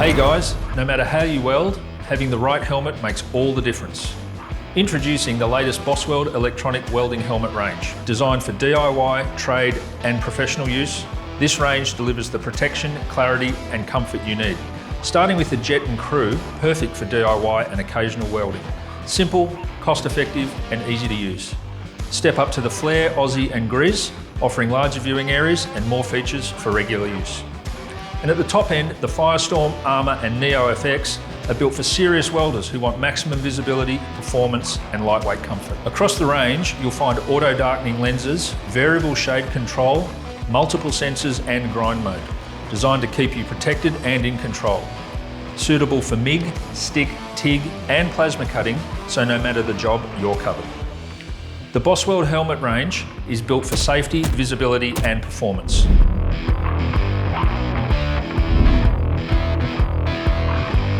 Hey guys, no matter how you weld, having the right helmet makes all the difference. Introducing the latest Bossweld electronic welding helmet range. Designed for DIY, trade and professional use, this range delivers the protection, clarity and comfort you need. Starting with the Jet and Crew, perfect for DIY and occasional welding. Simple, cost-effective and easy to use. Step up to the Flare, Aussie and Grizz, offering larger viewing areas and more features for regular use. And at the top end, the Firestorm, Armour and Neo FX are built for serious welders who want maximum visibility, performance and lightweight comfort. Across the range, you'll find auto-darkening lenses, variable shade control, multiple sensors and grind mode, designed to keep you protected and in control. Suitable for MIG, stick, TIG and plasma cutting, so no matter the job, you're covered. The Bossweld helmet range is built for safety, visibility and performance.